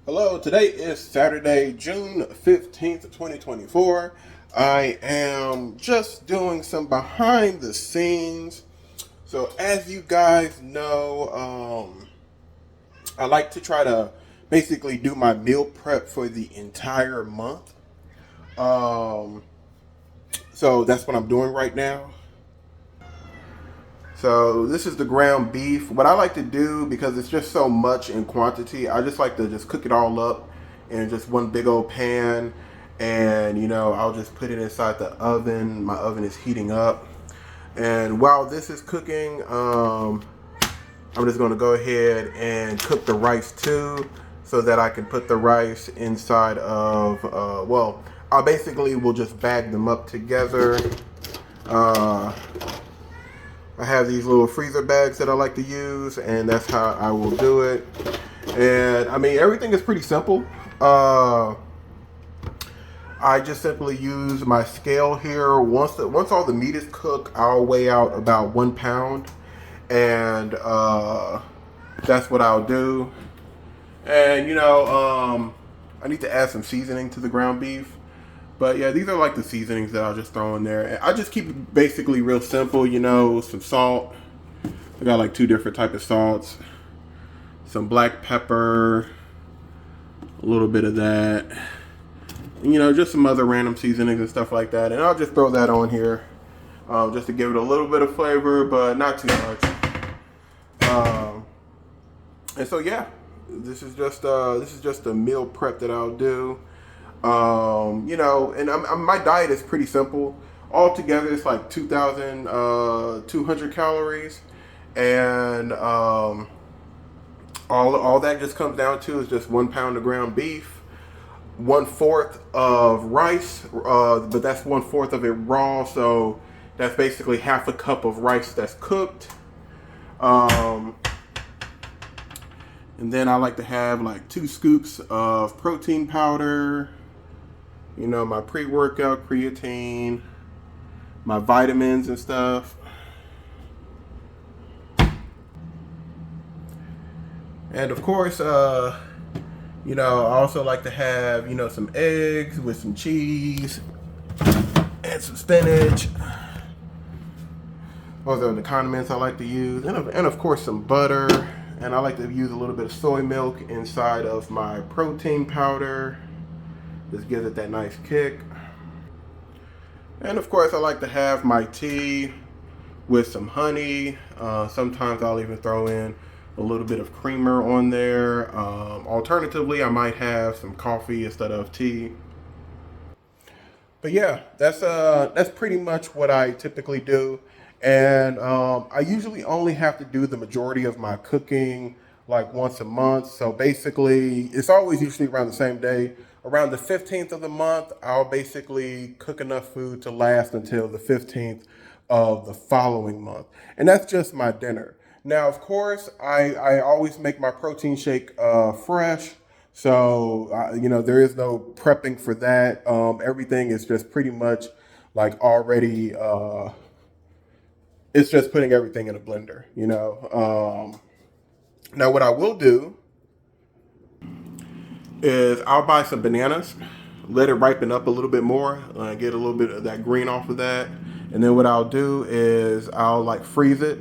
Hello, today is Saturday, June 15th, 2024. I am just doing some behind the scenes. So, as you guys know, I like to try to basically do my meal prep for the entire month. Um, so, that's what I'm doing right now. So this is the ground beef. What I like to do, because it's just so much in quantity, I just like to just cook it all up in just one big old pan. And, I'll just put it inside the oven. My oven is heating up. And while this is cooking, I'm just going to go ahead and cook the rice too, so that I can put the rice inside of, I basically will just bag them up together. Uh, I have these little freezer bags that I like to use, and that's how I will do it. And I mean, everything is pretty simple. I just simply use my scale here. Once all the meat is cooked, I'll weigh out about 1 pound, and that's what I'll do. And I need to add some seasoning to the ground beef. But yeah, these are like the seasonings that I'll just throw in there. And I just keep it basically real simple, some salt. I got like two different type of salts. Some black pepper, a little bit of that. And, just some other random seasonings and stuff like that. And I'll just throw that on here, just to give it a little bit of flavor, but not too much. And so yeah, this is just a meal prep that I'll do. And my diet is pretty simple. Altogether, it's like 2,200 calories, and all that just comes down to is just 1 pound of ground beef, 1/4 of rice, but that's 1/4 of it raw, so that's basically half a cup of rice that's cooked. And then I like to have like 2 scoops of protein powder, my pre-workout creatine, my vitamins and stuff. And of course, I also like to have, some eggs with some cheese and some spinach. Those are the condiments I like to use. And of course, some butter. And I like to use a little bit of soy milk inside of my protein powder. Just gives it that nice kick. And of course, I like to have my tea with some honey. Sometimes I'll even throw in a little bit of creamer on there. Alternatively, I might have some coffee instead of tea. But yeah, that's pretty much what I typically do. And I usually only have to do the majority of my cooking like once a month. So basically, it's always usually around the same day. Around the 15th of the month, I'll basically cook enough food to last until the 15th of the following month. And that's just my dinner. Now, of course, I always make my protein shake fresh. So, there is no prepping for that. Everything is just pretty much like already, it's just putting everything in a blender. Now, what I will do is I'll buy some bananas, let it ripen up a little bit more, get a little bit of that green off of that. And then what I'll do is I'll like freeze it.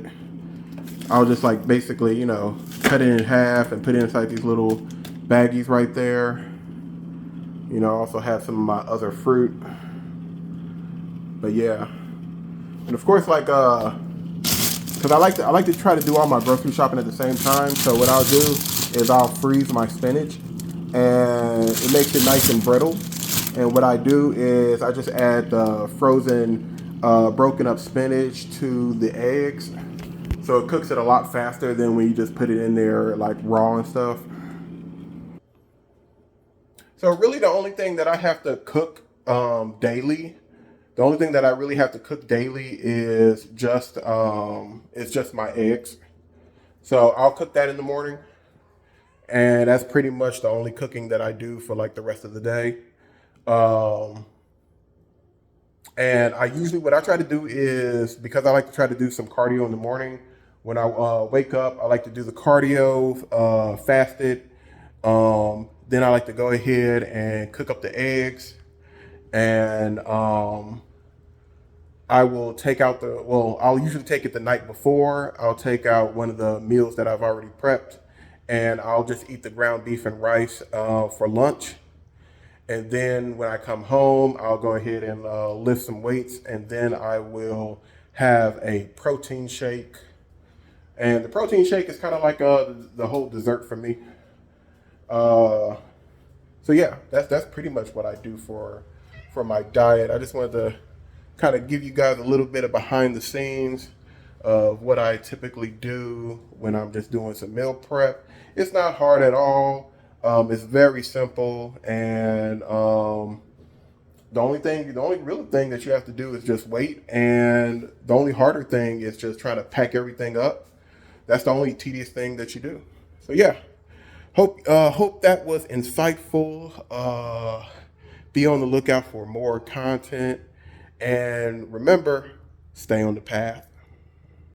I'll just like basically, cut it in half and put it inside these little baggies right there. Also have some of my other fruit. But yeah. And of course, like, because I like to try to do all my grocery shopping at the same time. So what I'll do is I'll freeze my spinach, and it makes it nice and brittle. And what I do is I just add the frozen, broken up spinach to the eggs. So it cooks it a lot faster than when you just put it in there like raw and stuff. So really the only thing that I have to cook daily, the only thing that I really have to cook daily is just my eggs. So I'll cook that in the morning, and that's pretty much the only cooking that I do for like the rest of the day. Um, and I usually what I try to do is, because I like to try to do some cardio in the morning. When I wake up, I like to do the cardio fasted. Then I like to go ahead and cook up the eggs, and I will take out I'll usually take it the night before. I'll take out one of the meals that I've already prepped, and I'll just eat the ground beef and rice for lunch. And then when I come home, I'll go ahead and lift some weights, and then I will have a protein shake. And the protein shake is kind of like the whole dessert for me. Uh, so yeah, that's pretty much what I do for my diet. I just wanted to kind of give you guys a little bit of behind the scenes of what I typically do when I'm just doing some meal prep. It's not hard at all. It's very simple, and the only real thing that you have to do is just wait. And the only harder thing is just trying to pack everything up. That's the only tedious thing that you do. So yeah, hope that was insightful. Be on the lookout for more content, and remember, stay on the path.